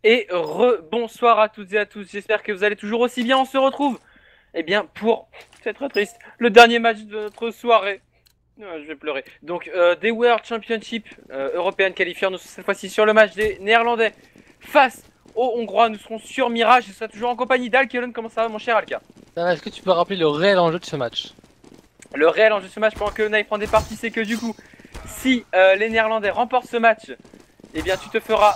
Et bonsoir à toutes et à tous, j'espère que vous allez toujours aussi bien. On se retrouve, eh bien, pour, c'est très triste, le dernier match de notre soirée. Je vais pleurer. Donc, des World Championship européennes qualifiées, nous sommes cette fois-ci sur le match des Néerlandais face aux Hongrois. Nous serons sur Mirage, et ce sera toujours en compagnie d'Alkelon. Comment ça va, mon cher Alka? Est-ce que tu peux rappeler le réel enjeu de ce match? Le réel enjeu de ce match, pendant que Nike prend des parties, c'est que du coup, si les Néerlandais remportent ce match, eh bien tu te feras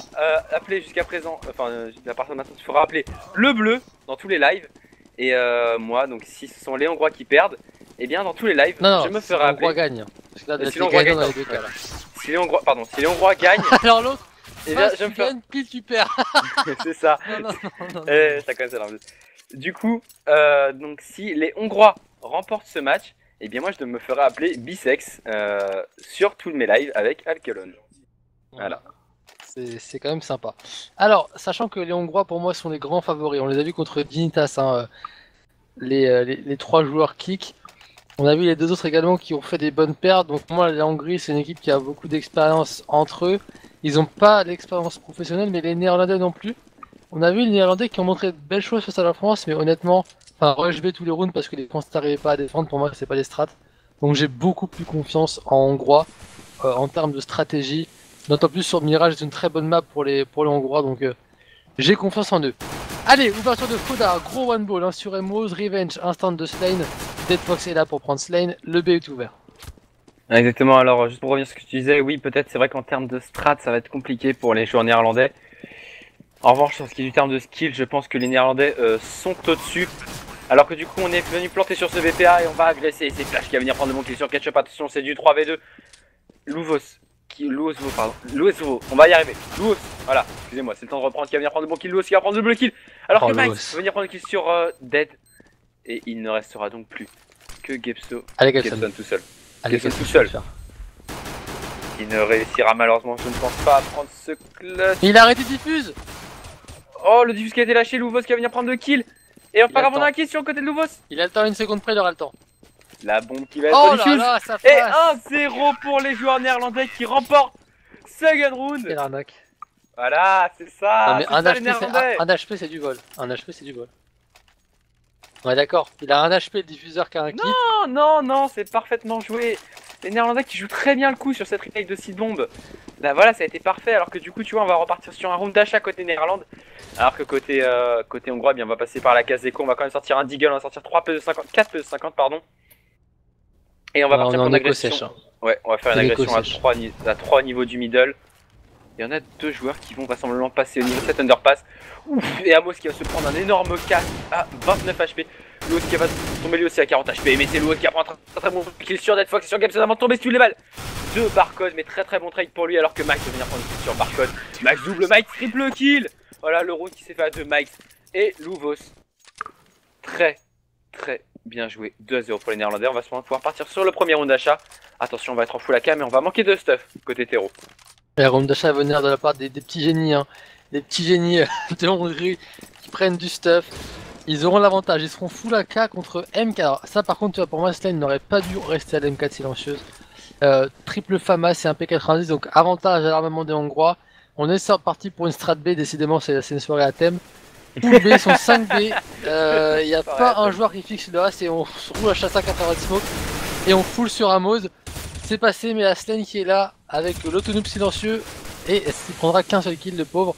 appeler jusqu'à présent, à partir de maintenant tu te feras appeler le bleu dans tous les lives. Et moi, donc si ce sont les Hongrois qui perdent, eh bien dans tous les lives, Non, je me si ferai les appeler. Hongrois gagnent. Parce que là, Si les Hongrois gagnent, dans les deux cas. Là. Si les Hongrois, pardon, si les Hongrois gagnent, Alors l'autre, eh bien je tu me ferai. gagnes, pile tu perds. C'est ça. Non. Ça connaît ça. Du coup, donc si les Hongrois remportent ce match, eh bien moi je me ferai appeler Bisex sur tous mes lives avec Alkelon. Voilà. C'est quand même sympa. Alors, sachant que les Hongrois pour moi sont les grands favoris, on les a vus contre Dignitas, hein, les trois joueurs kick. On a vu les deux autres également qui ont fait des bonnes pertes. Donc moi, la Hongrie, c'est une équipe qui a beaucoup d'expérience entre eux. Ils n'ont pas l'expérience professionnelle, mais les Néerlandais non plus. On a vu les Néerlandais qui ont montré de belles choses face à la France, mais honnêtement, rush B tous les rounds parce que les France n'arrivaient pas à défendre. Pour moi, c'est pas des strats. Donc j'ai beaucoup plus confiance en Hongrois en termes de stratégie. D'autant plus sur Mirage, c'est une très bonne map pour les Hongrois. Donc j'ai confiance en eux. Allez, ouverture de Foda, gros one ball, hein, sur Emos, Revenge, instant de Slane. Dead Fox est là pour prendre Slane, le B est ouvert. Exactement, alors juste pour revenir sur ce que tu disais, oui peut-être c'est vrai qu'en termes de strat ça va être compliqué pour les joueurs néerlandais. En revanche sur ce qui est du terme de skill, je pense que les néerlandais sont au-dessus. Alors que du coup on est venu planter sur ce BPA et on va agresser. C'est Flash qui va venir prendre le bon kill sur Ketchup, attention c'est du 3v2. Louvos, on va y arriver. Louvos, voilà, excusez-moi, c'est le temps de reprendre qui va venir prendre le bon kill. Louvos qui va prendre le bleu kill. Alors que Max va venir prendre le kill sur Dead. Et il ne restera donc plus que Gepso. Allez, Gepson tout seul. Allez, Gepson tout seul. Il ne réussira malheureusement, je ne pense pas, à prendre ce clutch. Il a arrêté diffuse. Oh, le diffuse qui a été lâché, Louvos qui va venir prendre le kill. Et pas grave, on a un kill sur le côté de Louvos. Il a le temps, une seconde près, il aura le temps. La bombe qui va être diffuse. Là, ça et 1-0 pour les joueurs néerlandais qui remportent second round. Quelle arnaque. Voilà, c'est ça. Non, mais un HP c'est du vol. Un HP c'est du vol. Ouais d'accord, il a un HP le diffuseur qui a un kit. Non, c'est parfaitement joué. Les Néerlandais qui jouent très bien le coup sur cette retake de 6 bombes. Là voilà, ça a été parfait. Alors que du coup, tu vois, on va repartir sur un round d'achat côté Néerlande. Alors que côté Hongrois, eh bien, on va passer par la case éco. On va quand même sortir un Deagle, on va sortir 3 PE50, 4 PE50, pardon. Et on va partir pour une agression. Sèche, hein. Ouais, on va faire une agression à 3 niveaux du middle. Il y en a deux joueurs qui vont vraisemblablement passer au niveau de cet underpass. Ouf, et Amos qui va se prendre un énorme casse à 29 HP. Louos qui va tomber lui aussi à 40 HP. Mais c'est Louos qui va prendre un très bon kill sur Dead Fox et sur Gapson avant de tomber sur les balles. Deux Barcode, mais très bon trade pour lui alors que Max va venir prendre le kill sur Barcode. Max double Mike, triple kill. Voilà le round qui s'est fait à 2 Max et Louvos. Très bien joué. 2-0 pour les Néerlandais. On va pouvoir partir sur le premier round d'achat. Attention, on va être en full AK mais on va manquer de stuff côté terreau. La round d'achat va venir de la part des petits génies, hein. Des petits génies de Hongrie qui prennent du stuff. Ils auront l'avantage, ils seront full AK contre MK. Alors, ça par contre, tu vois, pour moi, Slane n'aurait pas dû rester à la M4 silencieuse. Triple FAMAS et un P90, donc avantage à l'armement des Hongrois. On est parti pour une strat B, décidément, c'est une soirée à thème. Pool B sont 5 B. Il n'y a pas un joueur qui fixe le reste et on se roule à chasse à 90 smoke. Et on full sur Amos. C'est passé, mais la Slane qui est là avec l'autonome silencieux et il prendra qu'un seul kill, le pauvre.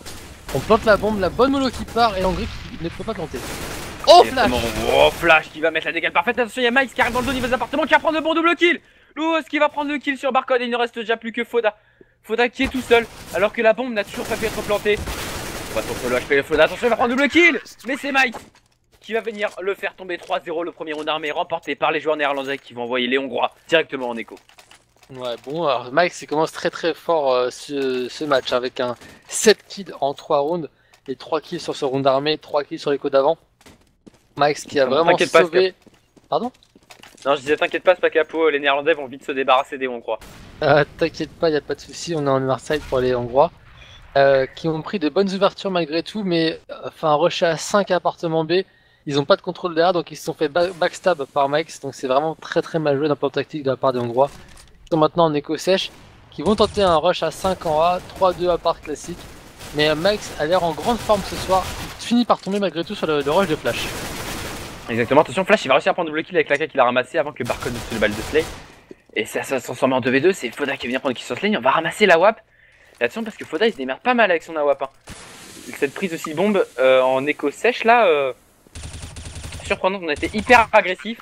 On plante la bombe, la bonne mollo qui part et l'Hongrie qui ne peut pas planter. Oh Flash! Oh Flash qui va mettre la dégâts parfaite. Attention, il y a Mike qui arrive dans le dos niveau des appartements qui va prendre le bon double kill. Louos qui va prendre le kill sur Barcode et il ne reste déjà plus que Foda. Foda qui est tout seul alors que la bombe n'a toujours pas pu être plantée. On va tomber le HP de Foda. Attention, il va prendre double kill. Mais c'est Mike qui va venir le faire tomber 3-0. Le premier round armé remporté par les joueurs néerlandais qui vont envoyer les Hongrois directement en écho. Ouais, bon, alors Mike il commence très fort ce match avec un 7 kills en 3 rounds et 3 kills sur ce round armé, 3 kills sur l'écho d'avant. Mike qui a vraiment sauvé. Pardon? Non, je disais t'inquiète pas, c'est pas capo, les Néerlandais vont vite se débarrasser des Hongrois. T'inquiète pas, y a pas de souci, on est en Marside pour les Hongrois. Qui ont pris de bonnes ouvertures malgré tout, mais rushé à 5 appartements B. Ils ont pas de contrôle derrière, donc ils se sont fait backstab par Mike, donc c'est vraiment très mal joué d'un plan tactique de la part des Hongrois. Ils sont maintenant en éco sèche, qui vont tenter un rush à 5 en A, 3-2 à part classique. Mais Max a l'air en grande forme ce soir. Il finit par tomber malgré tout sur le rush de Flash. Exactement, attention, Flash il va réussir à prendre double kill avec la K qu'il a ramassé avant que Barcon ne se le balle de Slay. Et ça va se transformer en 2v2, c'est Foda qui va venir prendre le kill sur Slay, on va ramasser la WAP. Et attention parce que Foda il se démerde pas mal avec son AWAP. Hein. Cette prise aussi bombe en écho sèche là, surprenante, on a été hyper agressif.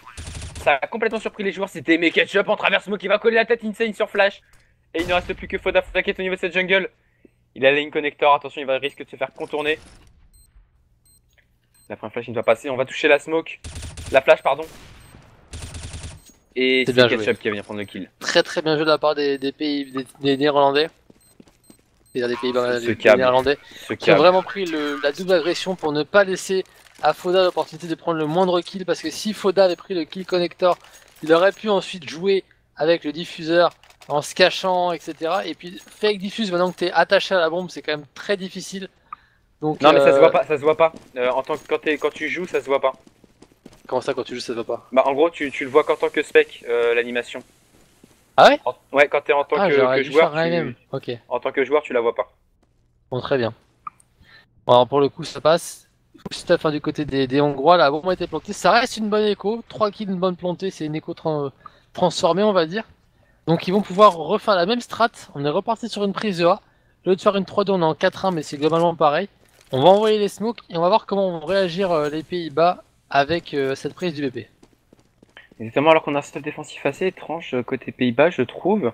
Ça a complètement surpris les joueurs, c'était mes Ketchup en travers smoke qui va coller la tête insane sur Flash. Et il ne reste plus que Foda qui est au niveau de cette jungle. Il a la ligne connector, attention il va risque de se faire contourner. La première flash il doit passer, on va toucher la smoke. La flash pardon. Et c'est Ketchup qui va venir prendre le kill. Très bien joué de la part des Néerlandais. C'est-à-dire des Pays-Bas, des Néerlandais. Qui ont vraiment pris la double agression pour ne pas laisser à Foda l'opportunité de prendre le moindre kill. Parce que si Foda avait pris le kill connector, il aurait pu ensuite jouer avec le diffuseur en se cachant, etc. Et puis fake diffuse, maintenant que tu es attaché à la bombe, c'est quand même très difficile. Donc, non mais ça se voit pas, ça se voit pas. Quand tu joues, ça se voit pas. Comment ça, quand tu joues, ça se voit pas? Bah en gros, tu le vois qu'en tant que spec, l'animation. Ah ouais? Ouais, quand t'es en tant que joueur, en tant que joueur, tu la vois pas. Bon, très bien. Bon, alors pour le coup, ça passe. Full stuff du côté des Hongrois, la bombe a été plantée. Ça reste une bonne écho. 3 kills, une bonne plantée, c'est une écho transformée, on va dire. Donc ils vont pouvoir refaire la même strat. On est reparti sur une prise de A. Au lieu de faire une 3-2, on est en 4-1, mais c'est globalement pareil. On va envoyer les smokes et on va voir comment vont réagir les Pays-Bas avec cette prise du BP. Exactement, alors qu'on a un stuff défensif assez étrange côté Pays-Bas, je trouve.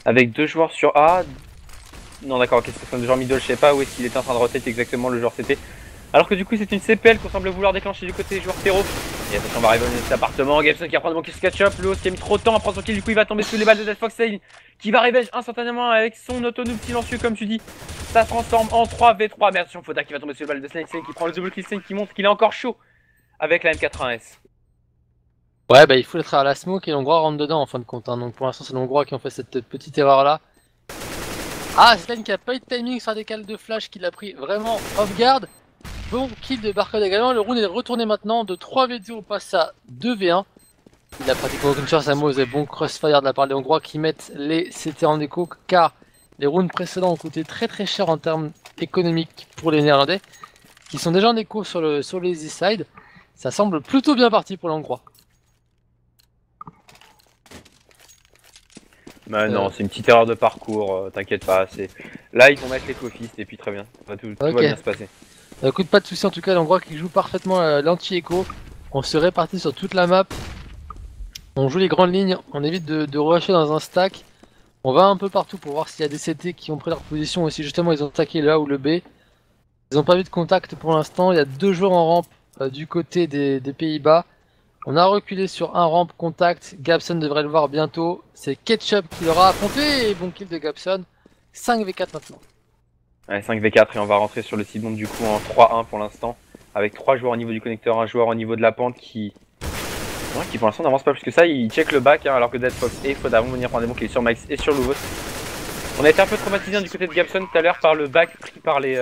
Avec 2 joueurs sur A. Non d'accord, qu'est-ce que c'est un joueur middle, je sais pas où est-ce qu'il était en train de rotate exactement le joueur CT. Alors que du coup c'est une CPL qu'on semble vouloir déclencher du côté des joueurs terreau. Et attention, on va arriver dans cet appartement, Gabson qui va prendre mon kill catch-up, le host qui a mis trop de temps à prendre son kill, du coup il va tomber sous les balles de Death Fox qui va revenge instantanément avec son autonome silencieux comme tu dis. Ça se transforme en 3v3, mais attention, Foda qui va tomber sous les balles de Slane qui prend le double kill Slane qui montre qu'il est encore chaud avec la M81S. Ouais bah il faut être à la smoke et l'Hongrois rentre dedans en fin de compte, hein. Donc pour l'instant c'est l'Hongrois qui ont fait cette petite erreur là. Ah, Slane qui a pas eu de timing sur la décale de flash, qui l'a pris vraiment off guard. Bon kill de Barcode également, le round est retourné maintenant, de 3v2 on passe à 2v1. Il a pratiquement aucune chance à Moz et bon crossfire de la part des Hongrois qui mettent les CT en écho, car les rounds précédents ont coûté très cher en termes économiques pour les Néerlandais, qui sont déjà en écho sur les easy side. Ça semble plutôt bien parti pour les Hongrois. Bah non, c'est une petite erreur de parcours, t'inquiète pas. Là ils vont mettre les cofistes et puis très bien, tout va bien se passer. Écoute, pas de soucis en tout cas, l'Hongrois qui joue parfaitement l'anti-écho. On se répartit sur toute la map. On joue les grandes lignes, on évite de rusher dans un stack. On va un peu partout pour voir s'il y a des CT qui ont pris leur position aussi. Justement, ils ont attaqué le A ou le B. Ils n'ont pas vu de contact pour l'instant. Il y a 2 joueurs en rampe du côté des Pays-Bas. On a reculé sur un rampe contact. Gabson devrait le voir bientôt. C'est Ketchup qui l'aura affronté. Et bon kill de Gabson. 5v4 maintenant. Ouais, 5v4 et on va rentrer sur le site bombe du coup en 3-1 pour l'instant. Avec 3 joueurs au niveau du connecteur, 1 joueur au niveau de la pente qui pour l'instant n'avance pas plus que ça. Il check le back hein, alors que Dead Fox et Foda vont venir prendre des bons kills sur Max et sur Louvos. On a été un peu traumatisé du côté de Gabson tout à l'heure par le back pris par les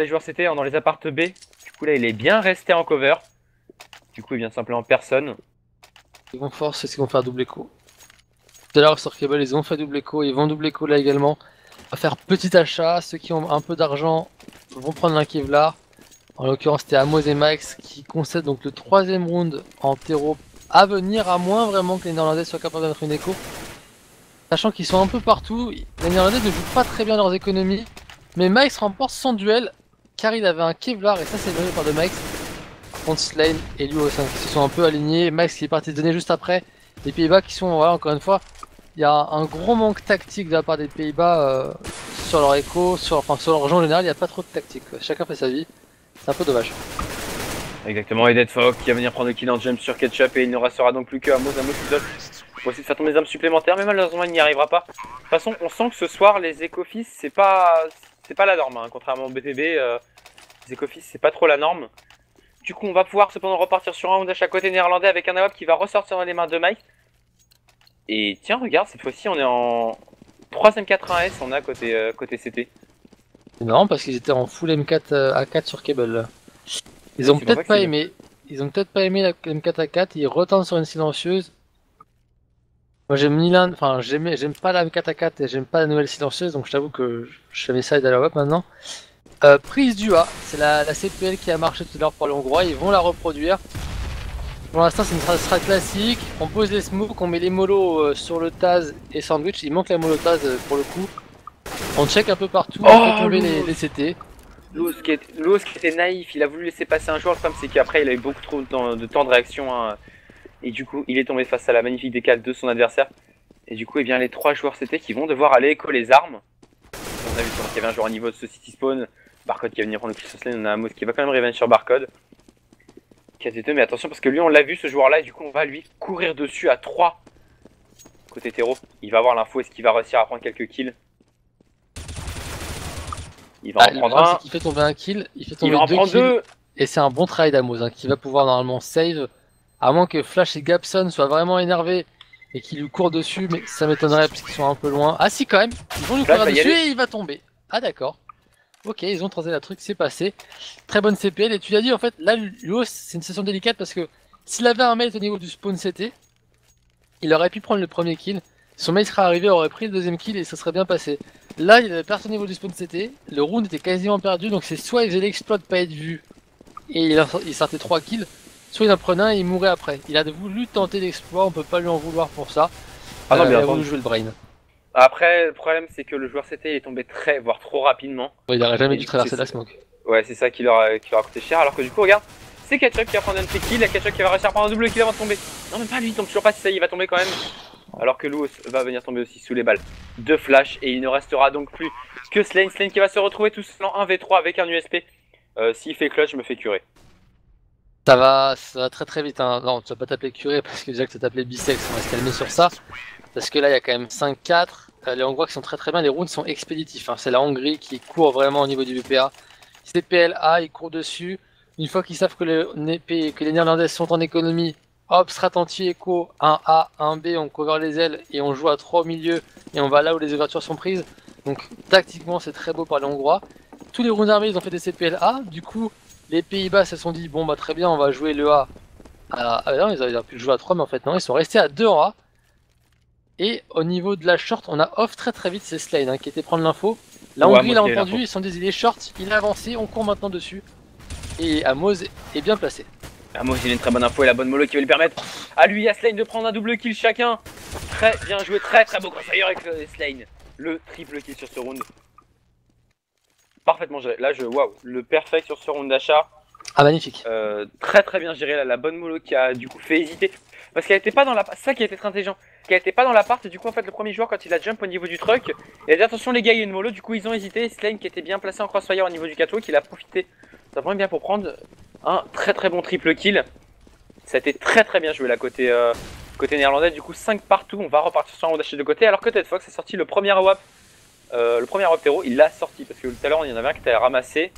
joueurs CT dans les apparts B. Du coup là il est bien resté en cover. Du coup il vient simplement personne. Ils vont force, est-ce qu'ils vont faire double écho? Tout à l'heure sur Cable ils ont fait double écho, ils vont double écho là également. On va faire petit achat, ceux qui ont un peu d'argent vont prendre un Kevlar. En l'occurrence c'était Amos et Max qui concèdent donc le 3ème round en terreau à venir, à moins vraiment que les Néerlandais soient capables de mettre une écho. Sachant qu'ils sont un peu partout, les Néerlandais ne jouent pas très bien leurs économies. Mais Max remporte son duel car il avait un Kevlar et ça c'est donné par de Max. Contre Slane et lui aussi qui se sont un peu alignés. Max qui est parti se donner juste après. Les Pays-Bas qui sont, voilà, encore une fois, il y a un gros manque tactique de la part des Pays-Bas sur leur écho, sur leur jeu en général, il n'y a pas trop de tactique. Chacun fait sa vie. C'est un peu dommage. Exactement, et Dead Fox qui va venir prendre le kill en jump sur Ketchup et il ne restera donc plus que Amos tout seul. Pour essayer de faire tomber des armes supplémentaires, mais malheureusement il n'y arrivera pas. De toute façon, on sent que ce soir les Ecofis c'est pas la norme, hein. Contrairement au BTB, les Ecofis c'est pas trop la norme. Du coup on va pouvoir cependant repartir sur un round à chaque côté néerlandais avec un AWP qui va ressortir dans les mains de Mike. Et tiens regarde, cette fois-ci on est en 3ème 4-1S, on a côté CT. C'est marrant parce qu'ils étaient en full M4 A4 sur Cable. Ils ont peut-être pas aimé. Ils ont peut-être pas aimé la M4 A4, ils retentent sur une silencieuse. Moi j'aime ni l'un, enfin j'aime pas la 4 à 4 et j'aime pas la nouvelle silencieuse, donc je t'avoue que je fais mes sides à la web maintenant. Prise du A, c'est la CPL qui a marché tout à l'heure pour les Hongrois, ils vont la reproduire. Pour l'instant c'est une strat classique, on pose les smokes, on met les molos sur le Taz et sandwich, il manque la molo Taz pour le coup. On check un peu partout, on fait tomber les CT. Loos qui était naïf, il a voulu laisser passer un joueur, le problème c'est qu'après il a eu beaucoup trop de temps de réaction hein, et du coup il est tombé face à la magnifique décale de son adversaire. Et du coup, eh bien, les 3 joueurs CT qui vont devoir aller éco les armes. On a vu qu'il y avait un joueur au niveau de ce City Spawn. Barcode qui va venir prendre le kill sur Slane. On a Amos qui va quand même revenge sur Barcode. KT2, mais attention parce que lui, on l'a vu ce joueur-là. Et du coup, on va lui courir dessus à 3. Côté terreau, il va avoir l'info. Est-ce qu'il va réussir à prendre quelques kills? Il va en prendre un. Il fait tomber un kill, il fait Il tomber va en 2 prendre kills. 2. Et c'est un bon travail d'Amos hein, qui va pouvoir normalement save. À moins que Flash et Gapson soient vraiment énervés et qu'ils lui courent dessus, mais ça m'étonnerait parce qu'ils sont un peu loin. Ah si quand même, ils vont lui courir dessus et il va tomber. Ah d'accord. Ok, ils ont transé la truc, c'est passé. Très bonne CPL et tu l'as dit en fait, là Luos c'est une session délicate parce que s'il avait un mate au niveau du spawn CT, il aurait pu prendre le premier kill. Son mate serait arrivé, aurait pris le deuxième kill et ça serait bien passé. Là il avait personne au niveau du spawn CT, le round était quasiment perdu donc c'est soit il faisait l'exploit de pas être vu et il sortait 3 kills, soit il en prenait un et il mourait après. Il a voulu tenter l'exploit, on peut pas lui en vouloir pour ça. Ah non, il a voulu jouer le brain. Après, le problème c'est que le joueur CT est tombé très, voire trop rapidement. Il aurait jamais dû traverser la smoke. Ouais, c'est ça qui leur a coûté cher. Alors que du coup, regarde, c'est Ketchup qui va prendre un de ses kills. Et Ketchup qui va réussir à prendre un double kill avant de tomber. Non, même pas lui, il tombe toujours pas. Si ça y est, il va tomber quand même. Alors que Luos va venir tomber aussi sous les balles de Flash. Et il ne restera donc plus que Slane. Slane qui va se retrouver tout seul en 1v3 avec un USP. S'il fait clutch, je me fais curer. Ça va très très vite. Hein. Non, tu vas pas t'appeler curé parce que déjà que tu t'appelais bisex, on va se calmer sur ça. Parce que là, il y a quand même 5-4. Les Hongrois qui sont très très bien. Les rounds sont expéditifs. Hein. C'est la Hongrie qui court vraiment au niveau du BPA. CPLA, ils courent dessus. Une fois qu'ils savent que les Néerlandais sont en économie, hop, strat anti-écho, 1A, 1B, on cover les ailes et on joue à 3 au milieu et on va là où les ouvertures sont prises. Donc tactiquement, c'est très beau par les Hongrois. Tous les rounds armés, ils ont fait des CPLA. Du coup, les Pays-Bas se sont dit, bon bah très bien, on va jouer le A. Ah non, ils auraient pu le jouer à 3, mais en fait non, ils sont restés à 2 en A. Et au niveau de la short, on a off très très vite, c'est Slane hein, qui était prendre l'info. La Hongrie l'a entendu, ils sont dit il est short, il a avancé, on court maintenant dessus. Et Amos est bien placé. Amos il a une très bonne info et la bonne mollo qui va lui permettre à lui et à Slane de prendre un double kill chacun. Très bien joué, très beau crossfire avec Slane. Le triple kill sur ce round. Parfaitement géré. Là, waouh, le perfect sur ce round d'achat. Ah, magnifique. Très bien géré. Là, la bonne mollo qui a du coup fait hésiter. Parce qu'elle était pas dans la. C'est ça qui a été très intelligent. Qu'elle était pas dans l'appart. Et du coup, en fait, le premier joueur, quand il a jump au niveau du truck, il a dit attention, les gars, il y a une mollo. Du coup, ils ont hésité. Slane qui était bien placé en crossfire au niveau du catwalk, il a profité. Ça prend bien pour prendre un très bon triple kill. Ça a été très bien joué là côté néerlandais. Du coup, 5 partout. On va repartir sur un round d'achat de côté. Alors que Ted Fox a sorti le premier AWP. Le premier AWP terreau, il l'a sorti parce que tout à l'heure il y en avait un qui était ramassé.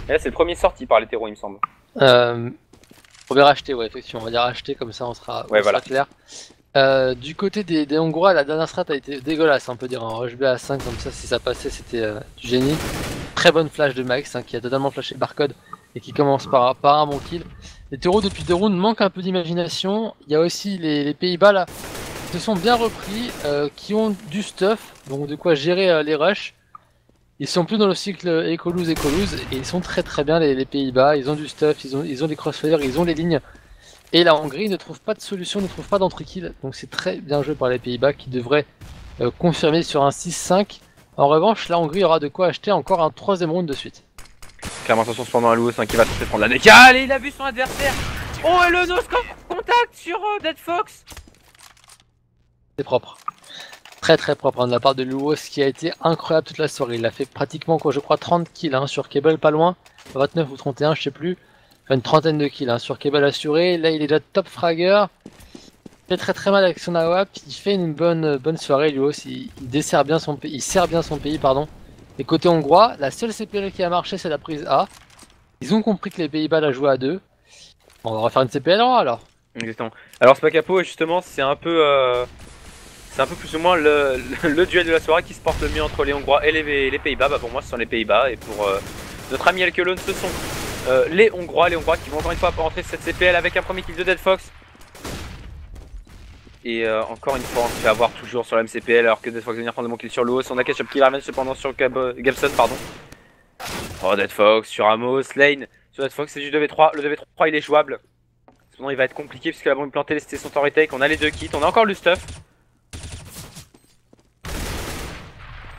Et là c'est le premier sorti par les terreaux il me semble. On va racheter, ouais effectivement, on va dire racheter comme ça on sera clair. Du côté des Hongrois, la dernière strat a été dégueulasse, on peut dire un rush B à 5 comme ça, si ça passait c'était du génie. Très bonne flash de Max hein, qui a totalement flashé Barcode et qui commence par un bon kill. Les terreaux depuis 2 rounds manquent un peu d'imagination. Il y a aussi les Pays-Bas là qui se sont bien repris, qui ont du stuff, donc de quoi gérer les rushs. Ils sont plus dans le cycle éco-lose et ils sont très bien les Pays-Bas, ils ont du stuff, ils ont des crossfire, ils ont les lignes. Et la Hongrie ne trouve pas de solution, ne trouve pas d'entre-kill, donc c'est très bien joué par les Pays-Bas qui devraient confirmer sur un 6-5. En revanche, la Hongrie aura de quoi acheter encore un 3ème round de suite. Clairement attention cependant à Louos hein, qui va tenter de prendre la décale et il a vu son adversaire. Oh et le no-scope contact sur Dead Fox. C'est propre. Très propre hein, de la part de Luos qui a été incroyable toute la soirée. Il a fait pratiquement quoi, je crois 30 kills hein, sur Cable pas loin. 29 ou 31 je sais plus. Enfin une trentaine de kills hein, sur Cable assuré. Là il est déjà top fragger. Il fait très mal avec son AWP. Il fait une bonne soirée Luos. Il dessert bien son pays. Il sert bien son pays pardon. Et côté hongrois, la seule CPL qui a marché c'est la prise A. Ils ont compris que les Pays-Bas la jouaient à 2. On va refaire une CPL en A alors. Exactement. Alors Spakapo justement c'est un peu plus ou moins le duel de la soirée qui se porte le mieux entre les Hongrois et les Pays-Bas. Bah pour moi ce sont les Pays-Bas et pour notre ami Elkelon ce sont les Hongrois qui vont encore une fois rentrer cette CPL avec un premier kill de Dead Fox. Et encore une fois, on se fait avoir toujours sur la MCPL alors que Deadfox va venir prendre le bon kill sur l'os. On a Ketchup qui ramène cependant sur Gabson, pardon. Oh, Deadfox sur Amos, Lane. Sur Deadfox, c'est du 2v3. Le 2v3 il est jouable. Sinon, il va être compliqué puisque la bombe plantée, c'était son temps retake. On a les deux kits, on a encore le stuff.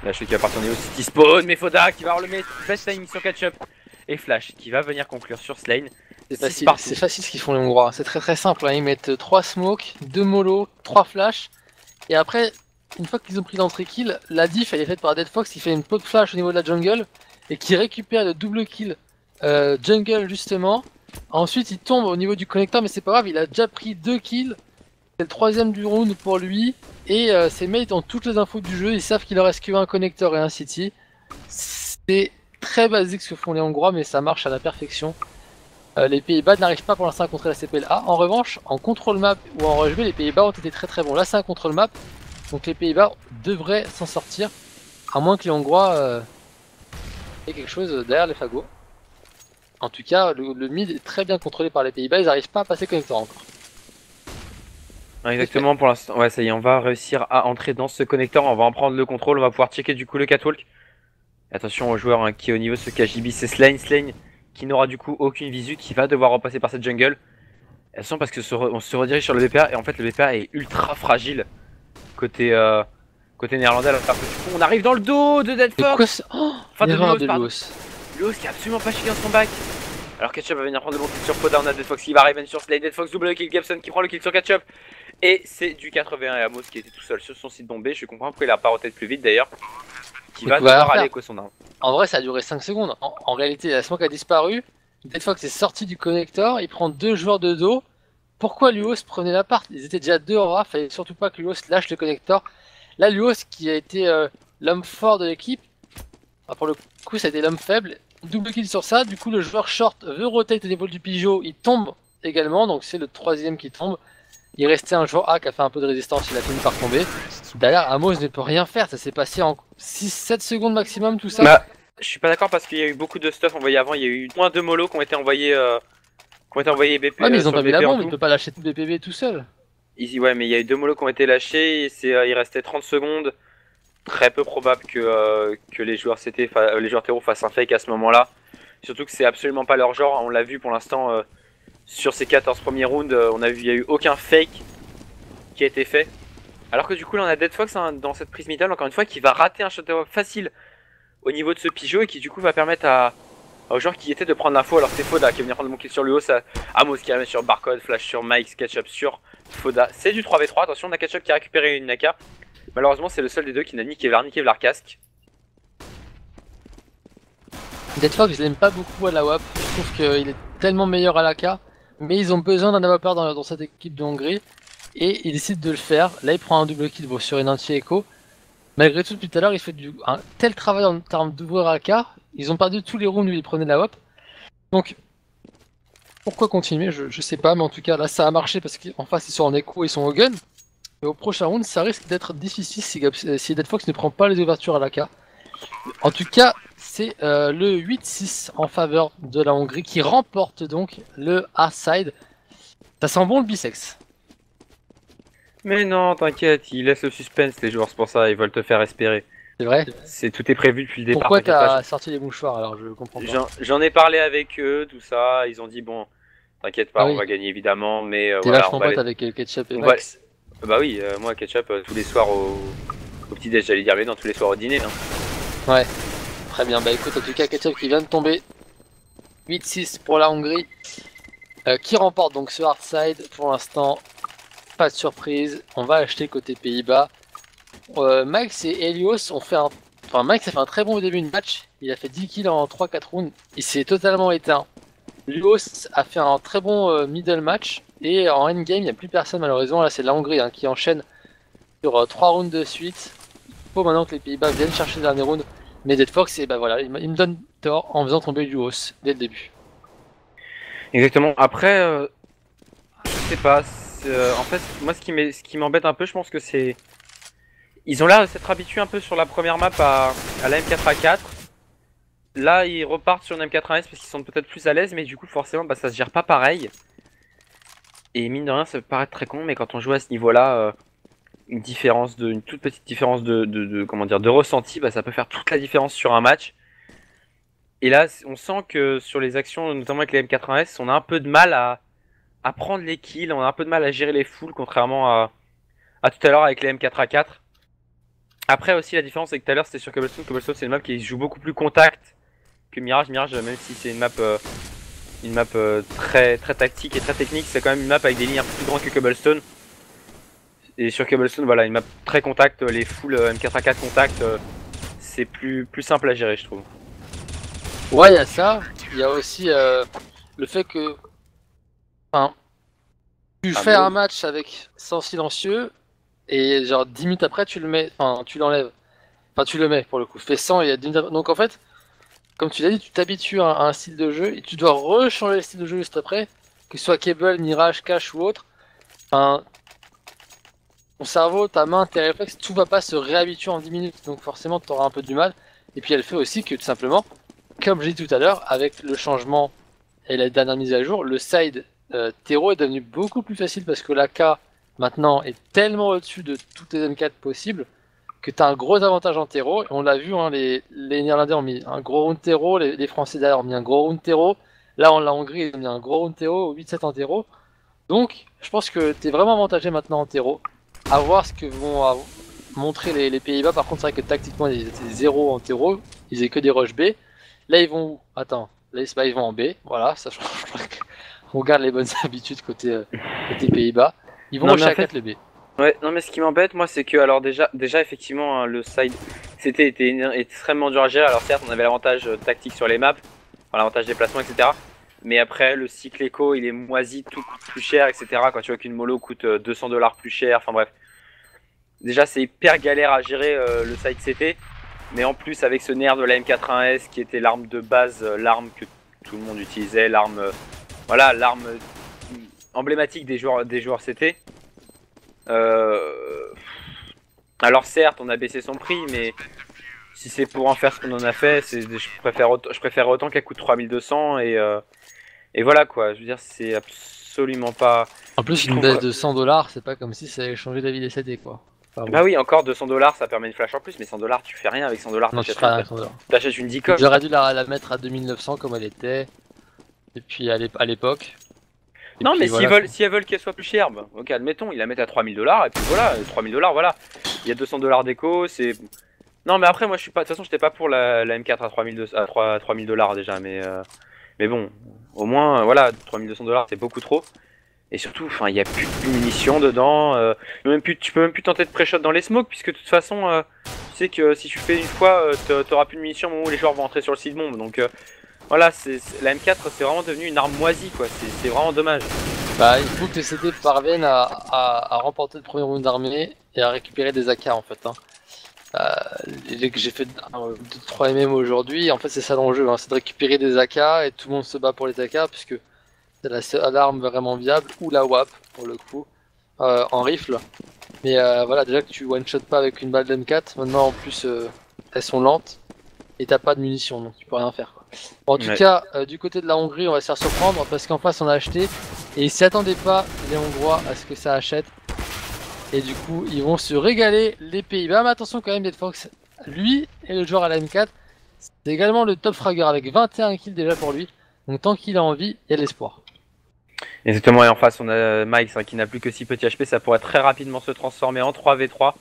Là, je sais qu'il va partir au niveau City Spawn, mais Foda qui va avoir le best timing sur Ketchup. Et Flash qui va venir conclure sur Slane. C'est facile ce qu'ils font les Hongrois, c'est très simple, hein. Ils mettent 3 smokes, 2 mollo, 3 flash, et après, une fois qu'ils ont pris l'entrée kill, la diff elle est faite par Deadfox qui fait une pot de flash au niveau de la jungle, et qui récupère le double kill jungle justement. Ensuite il tombe au niveau du connecteur, mais c'est pas grave, il a déjà pris 2 kills, c'est le 3ème du round pour lui, et ses mates ont toutes les infos du jeu, ils savent qu'il leur reste qu'un connecteur et un city. C'est très basique ce que font les Hongrois, mais ça marche à la perfection. Les Pays-Bas n'arrivent pas pour l'instant à contrer la CPLA. En revanche, en contrôle map ou en rush B, les Pays-Bas ont été très bons. Là, c'est un contrôle map, donc les Pays-Bas devraient s'en sortir, à moins que les Hongrois aient quelque chose derrière les fagots. En tout cas, le mid est très bien contrôlé par les Pays-Bas, ils n'arrivent pas à passer connecteur encore. Exactement, pour l'instant, ouais, ça y est, on va réussir à entrer dans ce connecteur, on va en prendre le contrôle, on va pouvoir checker du coup le catwalk. Attention au joueur hein, qui est au niveau de ce KGB, c'est Slane qui n'aura du coup aucune visu, qui va devoir repasser par cette jungle. Attention parce que on se redirige sur le BPA et en fait le BPA est ultra fragile côté néerlandais. Alors que du coup on arrive dans le dos de Deadfox. Enfin de Luos. Luos qui a absolument pas chié dans son bac. Alors Ketchup va venir prendre le bon kill sur Foda, on a Deadfox qui va Raven sur Slade, Deadfox double kill, Gabson qui prend le kill sur Ketchup. Et c'est du 81 et Amos qui était tout seul sur son site bombé. Je comprends pourquoi il a pas roté plus vite d'ailleurs. Qui va devoir aller avec son arme. En vrai ça a duré 5 secondes. En réalité la smoke a disparu. Deadfox est sorti du connecteur, il prend 2 joueurs de dos. Pourquoi Luos prenait l'appart? Ils étaient déjà 2 en A, fallait surtout pas que Luos lâche le connecteur. Là Luos qui a été l'homme fort de l'équipe, pour le coup ça a été l'homme faible. Double kill sur ça, du coup le joueur short veut rotate au niveau du Pigeot, il tombe également, donc c'est le 3ème qui tombe. Il restait un joueur A qui a fait un peu de résistance, il a fini par tomber. Derrière Amos ne peut rien faire, ça s'est passé en 6-7 secondes maximum tout ça. Bah, je suis pas d'accord parce qu'il y a eu beaucoup de stuff envoyé avant, il y a eu moins de molos qui ont été envoyés BP. Ouais mais ils ont pas mis la bombe, il peut pas lâcher tout BPB tout seul. Ouais mais il y a eu 2 molos qui ont été lâchés, il restait 30 secondes. Très peu probable que les joueurs terreau fassent un fake à ce moment-là. Surtout que c'est absolument pas leur genre, on l'a vu pour l'instant sur ces 14 premiers rounds, on a vu il y a eu aucun fake qui a été fait. Alors que du coup là on a Deadfox hein, dans cette prise middle encore une fois qui va rater un shot facile au niveau de ce Pigeot et qui du coup va permettre aux joueurs qui étaient de prendre l'info alors que c'est Foda qui va venir prendre mon kill sur le haut, Amos qui ramène sur Barcode, Flash sur Mike, Ketchup sur Foda. C'est du 3v3, attention on a Ketchup qui a récupéré une AK. Malheureusement c'est le seul des deux qui n'a ni Kevlar ni Kevlar casque. Deadfox je l'aime pas beaucoup à la WAP, je trouve qu'il est tellement meilleur à l'AK, mais ils ont besoin d'un AWPer dans cette équipe de Hongrie, et il décide de le faire. Là il prend un double kill sur une anti-echo. Malgré tout depuis tout à l'heure il fait un tel travail en termes d'ouvrir AK, ils ont perdu tous les rounds où ils prenaient de la WAP. Donc pourquoi continuer, je sais pas, mais en tout cas là ça a marché parce qu'en face ils sont en echo, ils sont au gun. Et au prochain round, ça risque d'être difficile si Deadfox ne prend pas les ouvertures à l'AK. En tout cas, c'est le 8-6 en faveur de la Hongrie qui remporte donc le A-side. Ça sent bon le bisex. Mais non, t'inquiète, ils laissent le suspense les joueurs, c'est pour ça, ils veulent te faire espérer. C'est vrai? Tout est prévu depuis le départ. Pourquoi t'as sorti les mouchoirs alors? Je comprends pas. J'en ai parlé avec eux, tout ça, ils ont dit bon, t'inquiète pas, on va gagner évidemment, mais t'es vachement pote avec Ketchup et Max. Bah oui, moi Ketchup tous les soirs au petit déj, j'allais dire, mais non, tous les soirs au dîner. Hein. Ouais, très bien. Bah écoute, en tout cas Ketchup qui vient de tomber. 8-6 pour la Hongrie, qui remporte donc ce hardside. Pour l'instant, pas de surprise. On va acheter côté Pays-Bas. Max et Helios ont fait un... Enfin, Max a fait un très bon début de match. Il a fait 10 kills en 3-4 rounds. Il s'est totalement éteint. Helios a fait un très bon middle match. Et en endgame, il n'y a plus personne malheureusement. Là, c'est la Hongrie hein, qui enchaîne sur 3 rounds de suite. Il faut maintenant que les Pays-Bas viennent chercher le dernier round. Mais Deadfox, et bah voilà, il me donne tort en faisant tomber Helios dès le début. Exactement. Après, je sais pas. En fait, moi, ce qui m'embête un peu, je pense que c'est... Ils ont l'air de s'être habitués un peu sur la première map à la M4A4. Là, ils repartent sur une M4A1S parce qu'ils sont peut-être plus à l'aise, mais du coup, forcément, bah, ça se gère pas pareil. Et mine de rien, ça peut paraître très con, mais quand on joue à ce niveau-là, une toute petite différence comment dire, de ressenti, bah, ça peut faire toute la différence sur un match. Et là, on sent que sur les actions, notamment avec les M80S, on a un peu de mal à prendre les kills, on a un peu de mal à gérer les foules, contrairement à tout à l'heure avec les M4A4. Après aussi, la différence, c'est que tout à l'heure, c'était sur Cobblestone. Cobblestone, c'est une map qui joue beaucoup plus contact que Mirage. Mirage, même si c'est une map très, très tactique et très technique, c'est quand même une map avec des lignes un peu plus grandes que Cobblestone. Et sur Cobblestone, voilà, une map très contact, les full M4A4 contact, c'est plus simple à gérer, je trouve. Ouais, il y a ça. Il y a aussi le fait que enfin, tu fais un match avec sans silencieux et genre 10 minutes après tu le mets, enfin tu l'enlèves. Enfin tu le mets pour le coup. Fais 100 et il y a 10 minutes après. Donc en fait, comme tu l'as dit, tu t'habitues à un style de jeu et tu dois rechanger le style de jeu juste après, que ce soit Cable, Mirage, Cache ou autre. Enfin, ton cerveau, ta main, tes réflexes, tout va pas se réhabituer en 10 minutes. Donc forcément tu auras un peu du mal. Et puis elle fait aussi que tout simplement, comme j'ai dit tout à l'heure, avec le changement et la dernière mise à jour, le side terreau est devenu beaucoup plus facile parce que l'AK maintenant est tellement au-dessus de toutes les M4 possibles que tu as un gros avantage en terreau. On l'a vu, hein, les Néerlandais ont mis un gros round terreau, les Français d'ailleurs ont mis un gros round terreau. Là, la Hongrie a mis un gros round terreau, 8-7 en terreau. Donc, je pense que tu es vraiment avantagé maintenant en terreau. À voir ce que vont montrer les Pays-Bas. Par contre, c'est vrai que tactiquement, ils étaient 0 en terreau. Ils faisaient que des rush B. Là, ils vont où? Attends. Là, ils vont en B. Voilà, ça, je crois qu'on garde les bonnes habitudes côté Pays-Bas. Ils vont au A4 le B. Ouais, non mais ce qui m'embête moi c'est que alors déjà effectivement hein, le side CT était extrêmement dur à gérer. Alors certes on avait l'avantage tactique sur les maps, enfin, l'avantage déplacement etc. Mais après le cycle éco il est moisi, tout coûte plus cher etc. Quand tu vois qu'une mollo coûte 200$ plus cher, enfin bref. Déjà c'est hyper galère à gérer le side CT. Mais en plus avec ce nerf de la M81S qui était l'arme de base, l'arme que tout le monde utilisait, l'arme voilà, l'arme emblématique des joueurs CT. Alors certes, on a baissé son prix, mais si c'est pour en faire ce qu'on en a fait, je préfère autant qu'elle coûte 3200 et voilà quoi. Je veux dire, c'est absolument pas. En plus, une baisse de 100$, c'est pas comme si ça allait changer la vie des CD quoi. Enfin, bah oui, encore 200$, ça permet une flash en plus, mais 100$, tu fais rien avec 100$. Non, tu feras rien avec 100$. T'achètes une Dicom. J'aurais dû la mettre à 2900 comme elle était, et puis à l'époque. Non, mais voilà, si elles veulent qu'elle soit plus chère, bah, ok, admettons, ils la mettent à 3000$, et puis voilà, 3000$, voilà. Il y a 200$ d'éco, c'est. Non, mais après, moi, je suis pas. De toute façon, j'étais pas pour la M4 à 3000$ déjà, mais bon, au moins, voilà, 3200$, c'est beaucoup trop. Et surtout, enfin, il y a plus de munitions dedans. Tu peux même plus tenter de pré-shot dans les smokes, puisque de toute façon, tu sais que si tu fais une fois, t'auras plus de munitions au moment où les joueurs vont entrer sur le site bomb. Donc voilà, la M4, c'est vraiment devenu une arme moisie, quoi. C'est vraiment dommage. Bah, il faut que les CD parviennent à remporter le premier round d'armée et à récupérer des AK en fait. Hein. J'ai fait 2-3 MM aujourd'hui, en fait c'est ça l'enjeu, hein, c'est de récupérer des AK et tout le monde se bat pour les AK puisque c'est la seule arme vraiment viable, ou la WAP pour le coup, en rifle. Mais voilà, déjà que tu one-shot pas avec une balle d'M4, maintenant en plus elles sont lentes et t'as pas de munitions donc tu peux rien faire. Quoi. Bon, en tout cas, du côté de la Hongrie, on va se faire surprendre parce qu'en face on a acheté et ils s'y attendaient pas les Hongrois à ce que ça achète. Et du coup, ils vont se régaler les Pays-Bas. Mais attention quand même, Dead Fox, lui et le joueur à la M4, c'est également le top fragger avec 21 kills déjà pour lui. Donc tant qu'il a envie, il y a de l'espoir. Exactement, et en face on a Mike hein, qui n'a plus que 6 petits HP, ça pourrait très rapidement se transformer en 3v3.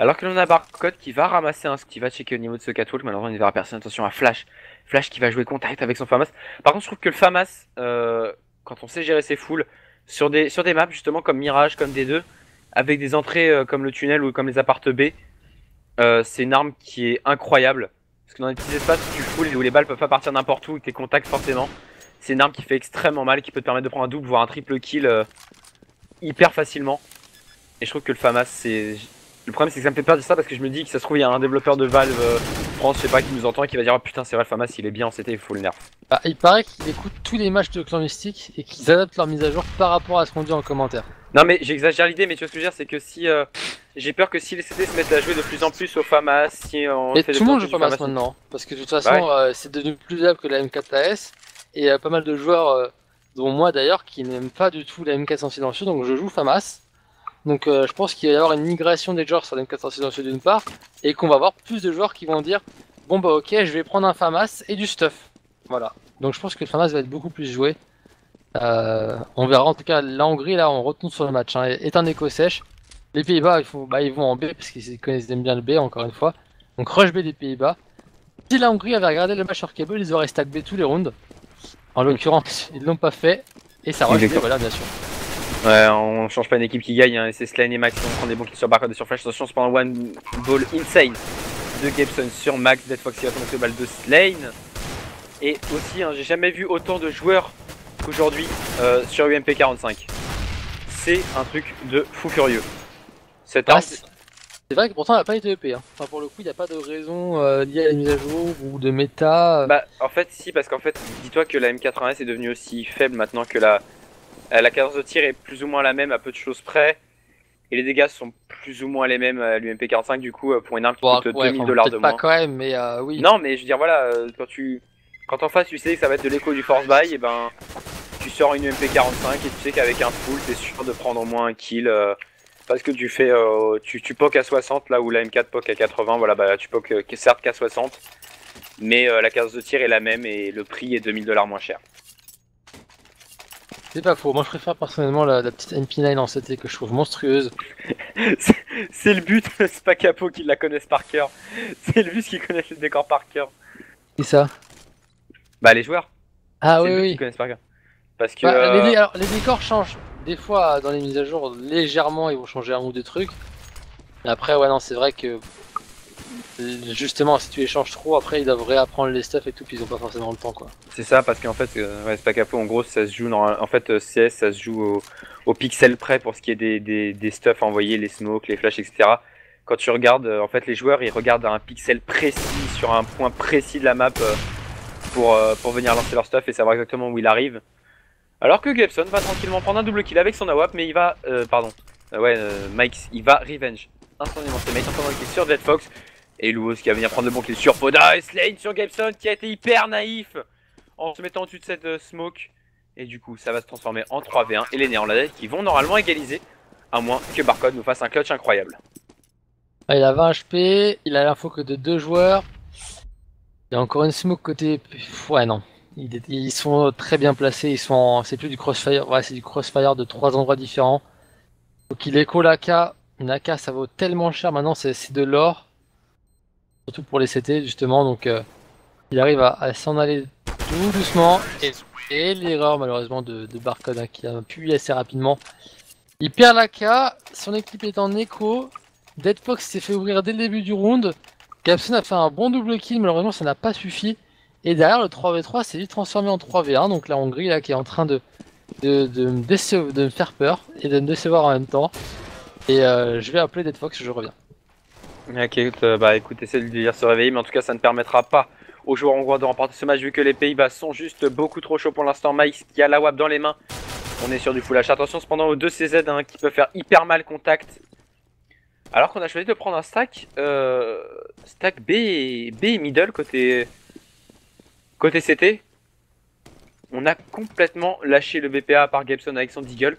Alors que l'on a Barcode qui va ramasser un qui va checker au niveau de ce catwalk, malheureusement il ne verra personne, attention à Flash. Flash qui va jouer contact avec son FAMAS. Par contre je trouve que le FAMAS, quand on sait gérer ses foules, sur des maps justement comme Mirage, comme D2, avec des entrées comme le tunnel ou comme les appartes B, c'est une arme qui est incroyable. Parce que dans les petits espaces où tu foules et où les balles peuvent pas partir n'importe où, avec tes contacts forcément, c'est une arme qui fait extrêmement mal, qui peut te permettre de prendre un double, voire un triple kill hyper facilement. Et je trouve que le FAMAS, c'est... Le problème c'est que ça me fait peur de ça parce que je me dis que ça se trouve il y a un développeur de Valve France, je sais pas, qui nous entend et qui va dire oh putain c'est vrai le FAMAS il est bien en CT, il faut le nerf. Bah, il paraît qu'ils écoutent tous les matchs de Clan Mystique et qu'ils adaptent leur mise à jour par rapport à ce qu'on dit en commentaire. Non mais j'exagère l'idée, mais tu vois ce que je veux dire, c'est que si j'ai peur que si les CT se mettent à jouer de plus en plus au FAMAS, si on mais fait tout le monde joue FAMAS maintenant, parce que de toute façon c'est devenu plus viable que la M4AS et pas mal de joueurs dont moi d'ailleurs qui n'aime pas du tout la M400 silencieux, donc je joue FAMAS. Donc je pense qu'il va y avoir une migration des joueurs sur la M400 silencieux d'une part, et qu'on va avoir plus de joueurs qui vont dire bon bah ok, je vais prendre un FAMAS et du stuff. Voilà. Donc je pense que le FAMAS va être beaucoup plus joué. On verra, en tout cas la Hongrie là on retourne sur le match, hein, est un écho sèche. Les Pays-Bas ils vont en B parce qu'ils connaissent bien le B encore une fois. Donc rush B des Pays-Bas. Si la Hongrie avait regardé le match sur cable, ils auraient stack B tous les rounds. En l'occurrence, ils l'ont pas fait et ça rush B, voilà bien sûr. Ouais, on change pas une équipe qui gagne, hein, et c'est Slane et Max qui vont prendre des bons kills sur Barcode et sur Flash. Attention, cependant, one ball insane de Gabson sur Max. Dead Fox qui va tomber sur le balle de Slane. Et aussi, hein, j'ai jamais vu autant de joueurs qu'aujourd'hui sur UMP 45. C'est un truc de fou furieux. Cette arme. C'est vrai que pourtant elle n'a pas été EP. Hein. Enfin, pour le coup, il n'y a pas de raison liée à la mise à jour ou de méta. Bah, en fait, si, parce qu'en fait, dis-toi que la M80S est devenue aussi faible maintenant que la cadence de tir est plus ou moins la même à peu de choses près. Et les dégâts sont plus ou moins les mêmes à l'UMP 45, du coup, pour une arme qui coûte $2000 de moins. Pas quand même, mais oui. Non, mais je veux dire, voilà, quand en face tu sais que ça va être de l'écho du force buy, et ben tu sors une UMP 45 et tu sais qu'avec un full, t'es sûr de prendre au moins un kill. Parce que tu fais, tu poques à 60 là où la M4 poke à 80, voilà, bah tu poques certes qu'à 60, mais la cadence de tir est la même et le prix est $2000 moins cher. C'est pas faux, moi je préfère personnellement la petite MP9 en CT que je trouve monstrueuse. C'est le but, c'est pas Capo qui la connaissent par cœur, c'est le but qui connaissent le décor par cœur. Qui ça? Bah les joueurs. Ah oui, oui. Qui connaissent par cœur. Parce que alors, les décors changent. Des fois dans les mises à jour légèrement ils vont changer un ou deux trucs. Mais après ouais non c'est vrai que justement si tu échanges trop après ils doivent réapprendre les stuff et tout puis ils ont pas forcément le temps quoi. C'est ça parce qu'en fait ouais, c'est pas Capo, en gros ça se joue en fait CS ça se joue au pixel près pour ce qui est des stuff à envoyer, les smokes, les flashs, etc. Quand tu regardes en fait les joueurs ils regardent un pixel précis sur un point précis de la map pour venir lancer leur stuff et savoir exactement où il arrive. Alors que Gabson va tranquillement prendre un double kill avec son AWP, mais il va, Mike, il va revenge instantanément ses mates, instantanément kill sur Dead Fox. Et Louos qui va venir prendre le bon kill sur Poda et Slane sur Gabson qui a été hyper naïf en se mettant au-dessus de cette smoke. Et du coup, ça va se transformer en 3v1 et les Néerlandais qui vont normalement égaliser, à moins que Barcode nous fasse un clutch incroyable. Ah, il a 20 HP, il a l'info que de 2 joueurs. Il y a encore une smoke côté... Ouais non. Ils sont très bien placés, ils sont c'est plus du crossfire, ouais c'est du crossfire de 3 endroits différents. Donc il écho l'AK, une AK ça vaut tellement cher maintenant, c'est de l'or. Surtout pour les CT justement, donc il arrive à s'en aller tout doucement. Et l'erreur malheureusement de Barcode hein, qui a pu assez rapidement. Il perd l'AK, son équipe est en écho. Dead Fox s'est fait ouvrir dès le début du round. Gabson a fait un bon double kill, malheureusement ça n'a pas suffi. Et derrière le 3v3 s'est vite transformé en 3v1, donc la Hongrie là qui est en train de me faire peur et de me décevoir en même temps. Et je vais appeler Dead Fox, je reviens. Ok, bah écoute, essaie de lui dire se réveiller, mais en tout cas ça ne permettra pas aux joueurs hongrois de remporter ce match vu que les Pays-Bas sont juste beaucoup trop chauds pour l'instant. Mike qui a la WAP dans les mains, on est sur du full H. Attention cependant aux deux CZ hein, qui peuvent faire hyper mal contact. Alors qu'on a choisi de prendre un stack, stack B et middle côté CT. On a complètement lâché le BPA par Gabson avec son Deagle.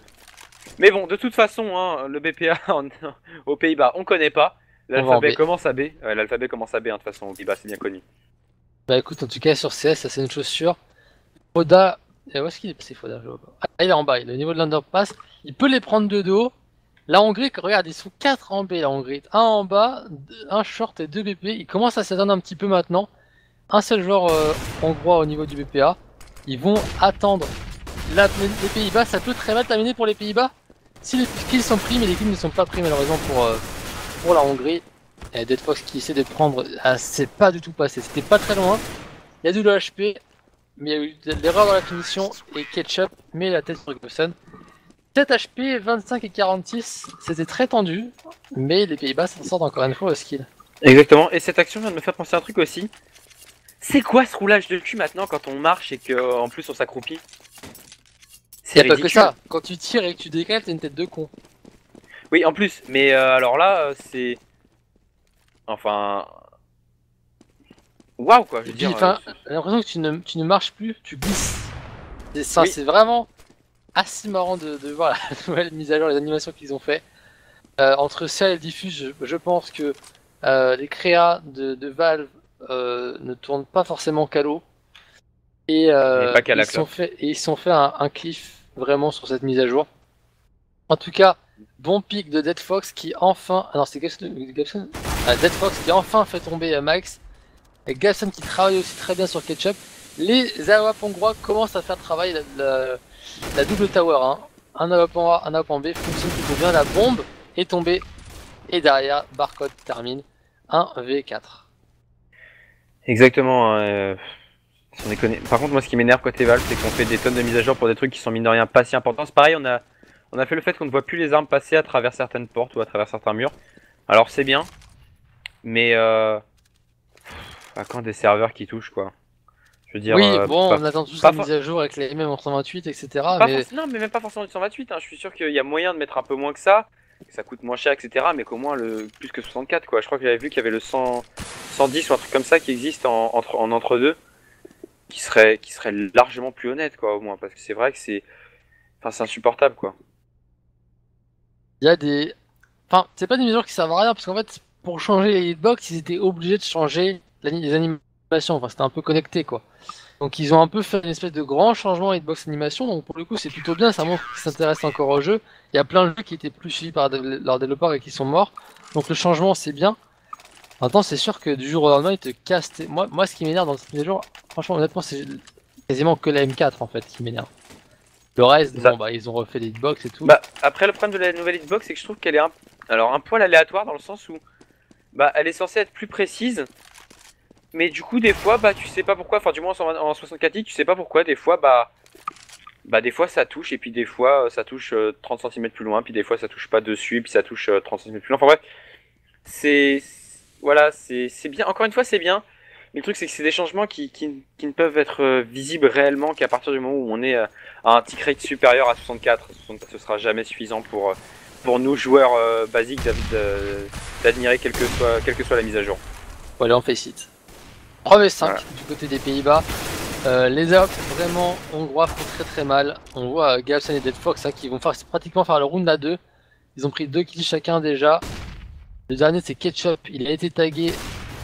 Mais bon, de toute façon, hein, le BPA aux Pays-Bas, on connaît pas. L'alphabet commence à B. L'alphabet commence à B, hein, de toute façon, aux Pays-Bas, c'est bien connu. Bah écoute, en tout cas, sur CS, ça c'est une chose sûre. Foda. Où est-ce qu'il est passé, Foda? Je vois pas. Ah, il est en bas, il est au niveau de l'underpass. Il peut les prendre de dos. La Hongrie, regarde, ils sont 4 en B, la Hongrie. 1 en bas, 1 short et 2 BP. Ils commencent à s'attendre un petit peu maintenant. Un seul joueur hongrois au niveau du BPA. Ils vont attendre les Pays-Bas. Ça peut très mal terminer pour les Pays-Bas. Si les kills sont pris, mais les kills ne sont pas pris malheureusement pour la Hongrie. Et Dead Fox qui essaie de prendre. Ah, c'est pas du tout passé. C'était pas très loin. Il y a du HP. Mais il y a eu de l'erreur dans la finition. Et Ketchup met la tête sur Gabson. 7 HP, 25 et 46. C'était très tendu. Mais les Pays-Bas s'en sortent encore une fois au skill. Exactement. Et cette action vient de me faire penser à un truc aussi. C'est quoi ce roulage de cul maintenant quand on marche et qu'en plus on s'accroupit? C'est pas que ça, quand tu tires et que tu décales, t'as une tête de con. Oui, en plus, mais alors là, c'est. Enfin. Waouh quoi, je veux dire. J'ai l'impression que tu ne marches plus, tu glisses. C'est vraiment assez marrant de voir la nouvelle mise à jour, les animations qu'ils ont fait. Entre ça et le diffuse, je pense que les créas de Valve ne tournent pas forcément qu'à l'eau. Et ils se sont fait un cliff vraiment sur cette mise à jour. En tout cas, bon pic de Dead Fox qui enfin... Ah non, c'est Dead Fox qui enfin fait tomber Max. Et Gabson qui travaille aussi très bien sur Ketchup. Les AWP hongrois commencent à faire travailler la double tower. Hein. Un AWP en A, un AWP en B fonctionne plutôt bien. La bombe est tombée. Et derrière, Barcode termine 1v4. Exactement. Sans déconner. Par contre, moi, ce qui m'énerve côté Valve, c'est qu'on fait des tonnes de mises à jour pour des trucs qui sont mine de rien pas si importants. C'est pareil, on a fait le fait qu'on ne voit plus les armes passer à travers certaines portes ou à travers certains murs. Alors c'est bien, mais à quand des serveurs qui touchent quoi. Je veux dire. Oui, bon, on attend tous la mise à jour avec les MM en 128, etc. Non, mais même pas forcément du 128. Hein. Je suis sûr qu'il y a moyen de mettre un peu moins que ça coûte moins cher, etc. Mais qu'au moins le plus que 64 quoi. Je crois que j'avais vu qu'il y avait le 110 ou un truc comme ça qui existe en entre-deux. Qui serait largement plus honnête quoi au moins. Parce que c'est vrai que c'est insupportable quoi. Il y a des... Enfin, c'est pas des mesures qui servent à rien, parce qu'en fait, pour changer les hitbox, ils étaient obligés de changer les animations, enfin c'était un peu connecté quoi. Donc ils ont un peu fait une espèce de grand changement hitbox animation, donc pour le coup c'est plutôt bien, ça montre qu'ils s'intéressent encore au jeu. Il y a plein de jeux qui étaient plus suivis par leurs développeurs et qui sont morts, donc le changement c'est bien. Maintenant c'est sûr que du jour au lendemain ils te cassent... Moi ce qui m'énerve dans cette mise à jour, franchement honnêtement c'est quasiment que la M4 en fait qui m'énerve. Le reste, bon bah ils ont refait les hitbox et tout. Bah après le problème de la nouvelle hitbox c'est que je trouve qu'elle est un poil aléatoire dans le sens où bah elle est censée être plus précise, mais du coup des fois bah tu sais pas pourquoi, enfin du moins en 64 tu sais pas pourquoi des fois bah des fois ça touche et puis des fois ça touche 30 cm plus loin, puis des fois ça touche pas dessus et puis ça touche 30 cm plus loin. Enfin bref, c'est bien, encore une fois c'est bien. Mais le truc, c'est que c'est des changements qui ne peuvent être visibles réellement qu'à partir du moment où on est à un tick rate supérieur à 64. 64 ce sera jamais suffisant pour nous, joueurs basiques, d'admirer quelle que soit la mise à jour. Bon, allez, on fait site. 3v5 voilà. Du côté des Pays-Bas. Les AWP vraiment hongrois font très très mal. On voit Gabson et Dead Fox hein, qui vont pratiquement faire le round à 2. Ils ont pris 2 kills chacun déjà. Le dernier, c'est Ketchup. Il a été tagué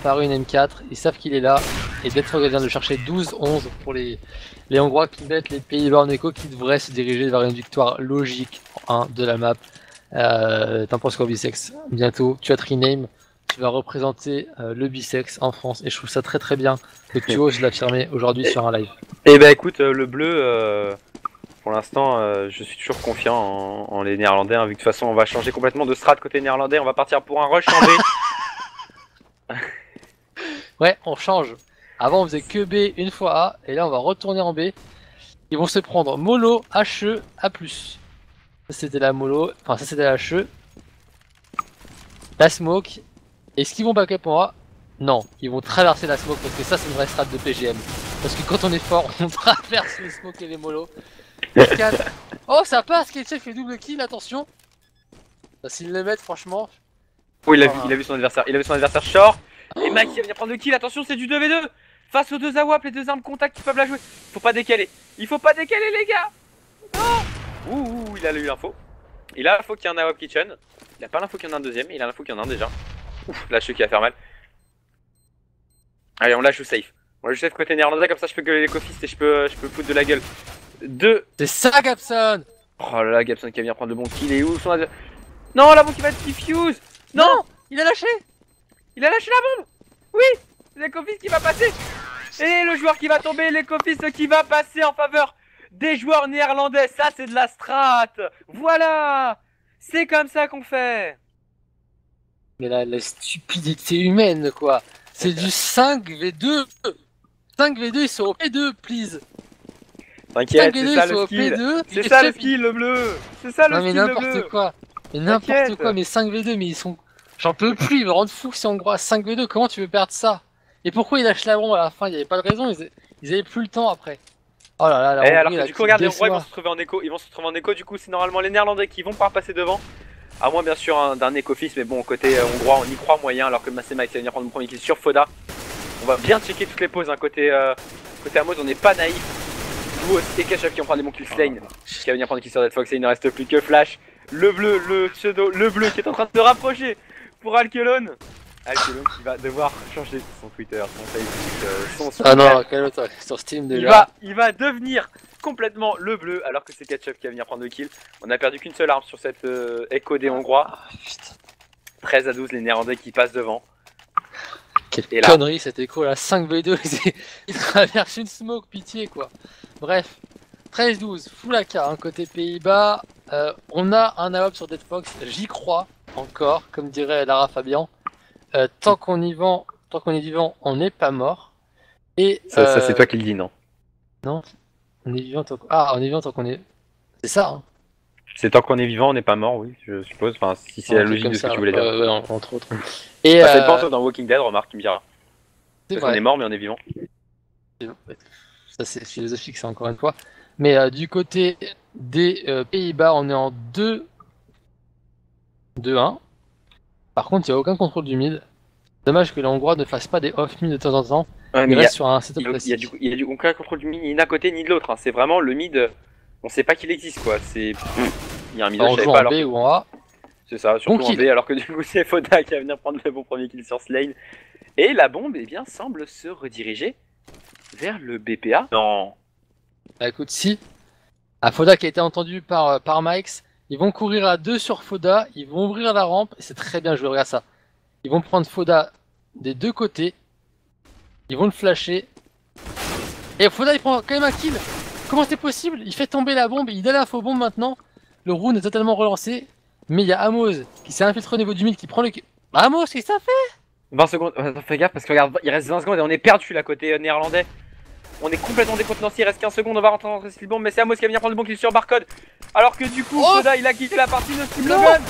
par une M4, ils savent qu'il est là, et Dead Fox vient de chercher 12-11 pour les Hongrois qui mettent les Pays-Bas en écho, qui devraient se diriger vers une victoire logique en 1 de la map. T'en penses quoi Bisex? Bientôt, tu as rename, tu vas représenter le Bisex en France, et je trouve ça très très bien que tu oses l'affirmer aujourd'hui sur un live. Et bah écoute, le bleu, pour l'instant, je suis toujours confiant en les Néerlandais, hein, vu que de toute façon on va changer complètement de strat côté néerlandais, on va partir pour un rush en B. Ouais, on change. Avant on faisait que B une fois A, et là on va retourner en B. Ils vont se prendre mollo, HE, A+. Ça c'était la mollo, enfin ça c'était la HE. La smoke. Est-ce qu'ils vont backup en A? Non, ils vont traverser la smoke parce que ça c'est une vraie strat de PGM. Parce que quand on est fort, on traverse les smokes et les mollo. Oh ça passe, Ketchup fait double kill, attention. S'ils le mettent franchement. Oh il a vu son adversaire short. Et Mike il va venir prendre le kill, attention c'est du 2v2. Face aux deux AWP, les deux armes contact qui peuvent la jouer. Faut pas décaler, il faut pas décaler les gars. Non. Ouh, il a eu l'info. Il a l'info qu'il y a un AWP kitchen. Il a pas l'info qu'il y en a un deuxième, mais il a l'info qu'il y en a un déjà. Ouf, lâche qui va faire mal. Allez on lâche safe. On lâche safe côté néerlandais, comme ça je peux gueuler les cofistes et je peux foutre de la gueule. C'est ça Gabson. Oh là là, Gabson qui va venir prendre le bon kill, et où son adversaire? Non, la bombe qui va être diffuse. Non, il a lâché. Il a lâché la bombe. Oui, l'Ecofist qui va passer. Et le joueur qui va tomber, l'Ecofist qui va passer en faveur des joueurs néerlandais. Ça c'est de la strat. Voilà. C'est comme ça qu'on fait. Mais la stupidité humaine quoi. C'est du 5v2. 5v2 ils sont au P2 please. T'inquiète, c'est ça le skill. C'est ça le skill le bleu. C'est ça le skill le bleu. Mais n'importe quoi. Mais n'importe quoi, mais 5v2 mais ils sont... J'en peux plus, ils me rendent fou si on croit 5v2, comment tu veux perdre ça? Et pourquoi ils lâchent la bombe à la fin? Il n'y avait pas de raison, ils avaient plus le temps après. Oh là là, la alors que du coup regarde, les Hongrois ils vont se retrouver en écho, du coup c'est normalement les Néerlandais qui vont pouvoir passer devant. À moins bien sûr d'un écofist, mais bon côté hongrois on y croit moyen, alors que Masséma qui va venir prendre le premier kill sur Foda. On va bien checker toutes les pauses, hein. côté Amos on n'est pas naïf. Duos et Ketchup qui vont prendre des bons kills Slane, qui va venir prendre des kills sur Dead Fox et il ne reste plus que Flash. Le bleu, le pseudo, le bleu qui est en train de se rapprocher pour Alkelon. Alkelon qui va devoir changer son Twitter, son Facebook, son Ah non, quel autre sur Steam déjà. Il va devenir complètement le bleu alors que c'est Ketchup qui va venir prendre le kill. On a perdu qu'une seule arme sur cette Echo des Hongrois. Ah, putain. 13 à 12 les Néerlandais qui passent devant. Quelle connerie cette Echo là, 5v2, il traverse une smoke, pitié quoi. Bref, 13-12, full AK, hein, côté Pays-Bas. On a un AWP sur Dead Fox, j'y crois encore, comme dirait Lara Fabian. Tant qu'on y vend, tant qu'on est vivant, on n'est pas mort. Et ça c'est toi qui le dis, non? Non, on est vivant tant qu'on... Ah, on est vivant tant qu'on est... C'est ça, hein. C'est tant qu'on est vivant, on n'est pas mort, oui, je suppose. Enfin, si c'est la logique de ce que tu voulais dire. Ouais, entre autres. Et ça dépend, toi, dans Walking Dead, remarque, tu me diras. C'est vrai. On est mort, mais on est vivant. Ça, c'est philosophique, ça, encore une fois. Mais du côté des Pays-Bas, on est en 2-1. Par contre, il n'y a aucun contrôle du mid. Dommage que les Hongrois ne fassent pas des off-mid de temps en temps. Ouais, il reste sur un setup classique. Il y a du aucun contrôle du mid, ni d'un côté ni de l'autre. Hein. C'est vraiment le mid, on sait pas qu'il existe, quoi. C'est... Il y a un mid, on joue en B ou en A. C'est ça, surtout en B, alors que du coup c'est Foda qui va venir prendre le bon premier kill sur Slane. Et la bombe, eh bien, semble se rediriger vers le BPA. Non. Bah écoute, si. À Foda qui a été entendu par Mike's, ils vont courir à 2 sur Foda, ils vont ouvrir la rampe, et c'est très bien joué, regarde ça. Ils vont prendre Foda des deux côtés, ils vont le flasher, et Foda il prend quand même un kill. Comment c'est possible? Il fait tomber la bombe, il donne l'info bombe maintenant, le round est totalement relancé, mais il y a Amos qui s'est infiltré au niveau du mid qui prend le kill. Amos, qu'est-ce que ça fait? 20 secondes, fais gaffe parce que regarde, il reste 20 secondes et on est perdu là côté néerlandais. On est complètement décontenancé, il reste 15 secondes, on va rentrer dans le bombe, mais c'est Amos qui va venir prendre le bon kill sur Barcode. Alors que du coup, Foda il a quitté la partie de Steve Logan.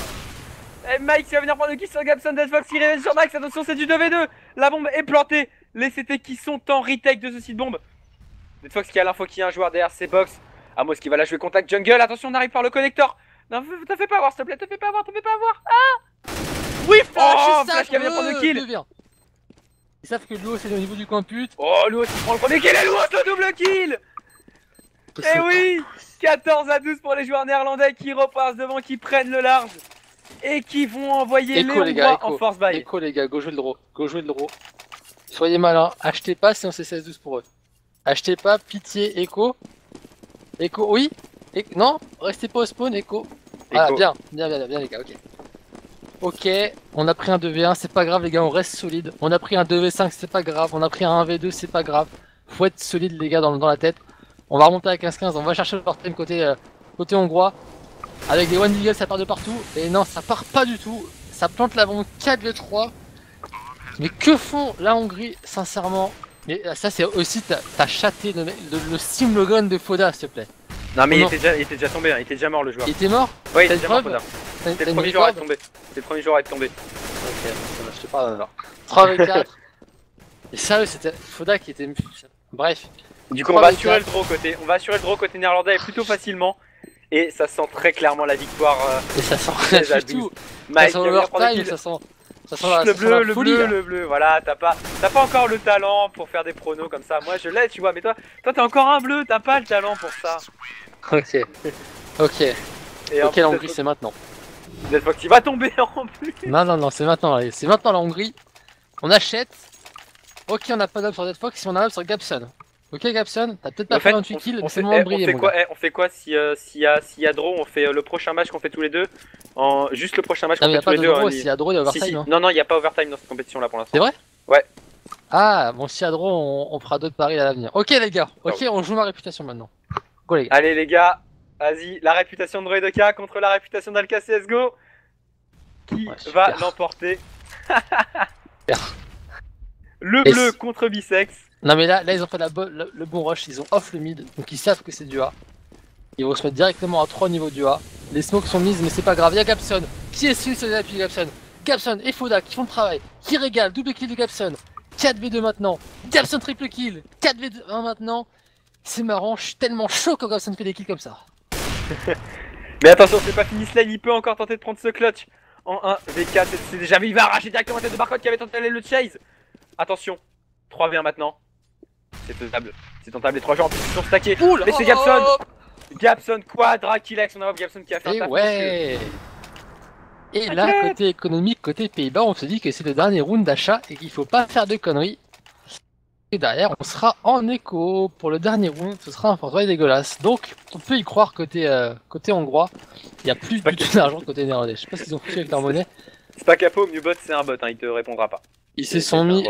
Et Mike qui va venir prendre le kill sur Gabson, Dead Fox qui révèle sur Max, attention c'est du 2v2. La bombe est plantée, les CT qui sont en retake de ce site bombe. Dead Fox qui a l'info qu'il y a un joueur derrière ses box. Amos qui va la jouer contact jungle, attention on arrive par le connecteur. Non, te fais pas avoir s'il te plaît, te fais pas avoir. Ah oui, Flash qui va venir prendre le kill. Ils savent que Luo c'est au niveau du coin pute. Oh, Luo qui prend le premier kill et Luo le double kill. Et oui, 14 à 12 pour les joueurs néerlandais qui repassent devant, qui prennent le large et qui vont envoyer les Hongrois en force buy. Echo les gars, go jouer le draw, Soyez malins, achetez pas sinon c'est 16-12 pour eux. Achetez pas, pitié, Echo. Echo, oui. Non, restez pas au spawn, Echo. Ah, bien les gars, ok. Ok, on a pris un 2v1, c'est pas grave les gars, on reste solide. On a pris un 2v5, c'est pas grave. On a pris un 1v2, c'est pas grave. Faut être solide les gars dans la tête. On va remonter à 15-15, on va chercher le part-time côté hongrois. Avec des one deagle ça part de partout. Et non, ça part pas du tout. Ça plante la bombe 4v3. Mais que font la Hongrie, sincèrement? Mais ça c'est aussi, t'as chaté le Sim Logan de Foda s'il te plaît. Non mais il était déjà tombé, hein. Il était déjà mort le joueur. Il était mort? Ouais, il était déjà mort Foda. C'est le premier joueur à être tombé. C'est le premier joueur à être tombé. Ok, je te parle alors. 3v4. Et sérieux, c'était Foda qui était... Bref. Du coup on va assurer le draw côté. On va assurer le draw côté néerlandais plutôt facilement. Et ça sent très clairement la victoire. Et ça sent rien du tout. Mike, ça sent l'overtime, ça sent la, le folie, bleu, voilà, t'as pas encore le talent pour faire des pronos comme ça. Moi je l'ai, tu vois, mais toi t'as encore un bleu, t'as pas le talent pour ça. Ok. Et ok, la Hongrie c'est maintenant. Dead Fox qui va tomber en plus. Non, c'est maintenant, c'est maintenant la Hongrie. On achète. Ok, on a pas d'up sur Dead Fox, si on a up sur Gabson. Ok Gabson, t'as peut-être pas fait 28 kills, mais c'est le moment de briller. On fait quoi s'il y a draw, on fait le prochain match qu'on fait tous les deux. Juste le prochain match qu'on fait tous les deux. S'il y a draw, il y a overtime. Hein. Non, il n'y a pas overtime dans cette compétition là pour l'instant. C'est vrai? Ouais. Ah, bon, s'il y a draw, on fera d'autres paris à l'avenir. Ok les gars, ok, on joue ma réputation maintenant. Go les gars. Allez les gars, vas-y, la réputation de Droidoka contre la réputation d'Alka CSGO. Qui va l'emporter? Le bleu contre Bisex. Non mais là ils ont fait le bon rush, ils ont off le mid, donc ils savent que c'est du A. Ils vont se mettre directement à 3 niveaux du A. Les smokes sont mises mais c'est pas grave, il y a Gabson. Qui est celui sur les appuis de Gabson? Gabson et Foda qui font le travail, qui régale, double kill de Gabson. 4v2 maintenant, Gabson triple kill, 4v1 maintenant. C'est marrant, je suis tellement chaud quand Gabson fait des kills comme ça. Mais attention, c'est pas fini, Slane, il peut encore tenter de prendre ce clutch. En 1v4, c'est déjà vu, il va arracher directement la tête de Barcode qui avait tenté d'aller le chase. Attention, 3v1 maintenant. C'est faisable. C'est tentable, les 3 joueurs en plus qui sont stackés. Oula, Mais c'est Gabson. Gabson quadra kill avec son AWP, Gabson qui a fait un Et taf ouais. Et là, côté économique, côté Pays-Bas, on se dit que c'est le dernier round d'achat et qu'il faut pas faire de conneries. Et derrière, on sera en écho pour le dernier round, ce sera un travail dégueulasse. Donc, on peut y croire côté hongrois, il y a plus du tout d'argent côté néerlandais. Je sais pas ce qu'ils ont fait avec leur monnaie. C'est pas Capo, Newbot c'est un bot, hein, il te répondra pas. Ils se sont mis,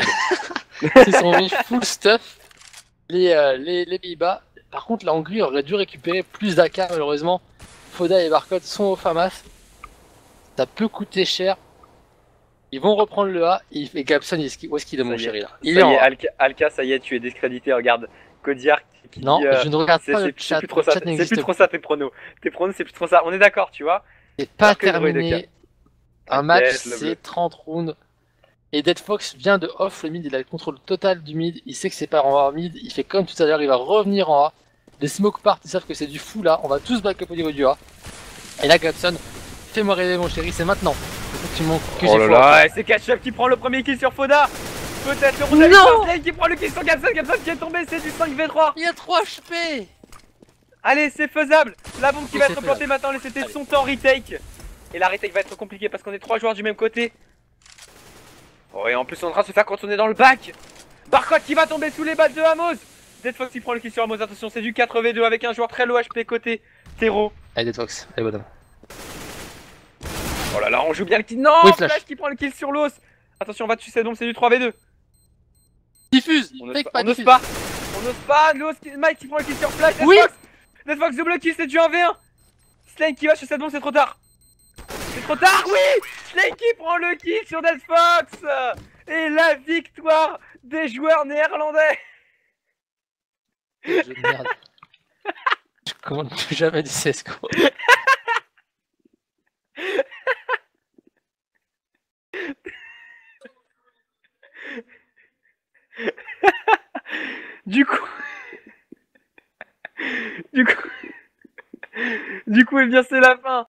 ils se sont mis full stuff les Pays-Bas. Par contre, la Hongrie aurait dû récupérer plus d'AK malheureusement. Foda et Barcode sont au FAMAS. Ça peut coûter cher. Ils vont reprendre le A. Et Gabson, où est-ce qu'il est mon chéri là? Il est en A. Alka, ça y est, tu es discrédité. Regarde, Kodiar qui non, dit, je ne regarde pas le chat. C'est plus trop ça, c'est plus trop ça tes pronos. Tes pronos, c'est plus trop ça. On est d'accord, tu vois. C'est pas terminé. Un match, c'est 30 rounds. Et Dead Fox vient de off le mid, il a le contrôle total du mid, il sait que c'est pas en A mid, il fait comme tout à l'heure, il va revenir en A. Les smoke partent, ils savent que c'est du fou là, on va tous back up au niveau du A. Et là, Gabson, fais-moi rêver mon chéri, c'est maintenant. Oh là là, c'est Ketchup qui prend le premier kill sur Foda. Peut-être le round avec qui prend le kill sur Gabson, Gabson qui est tombé, c'est du 5v3. Il y a 3 HP. Allez, c'est faisable. La bombe qui va être plantée maintenant, c'était son temps retake. Et la retake va être compliquée parce qu'on est 3 joueurs du même côté. Oh, et en plus on est en train de se faire contourner dans le bac. Barcode qui va tomber sous les balles de Amos. Dead Fox qui prend le kill sur Amos, attention c'est du 4v2 avec un joueur très low HP côté Tero. Allez Dead Fox, allez bonhomme. Oh là là, on joue bien le kill. Non, oui, Flash qui prend le kill sur l'os. Attention, on va tuer cette bombe, c'est du 3v2. Diffuse. On n'ose pas. On n'ose pas. L'os, Mike qui prend le kill sur Flash. Dead oui. Fox. Dead Fox double kill, c'est du 1v1. Slane qui va chez cette bombe, c'est trop tard. C'est trop tard, oui. Slane qui prend le kill sur Dead Fox. Et la victoire des joueurs néerlandais. Jeu de merde. Je commande plus jamais du CSGO. Du coup, eh bien c'est la fin.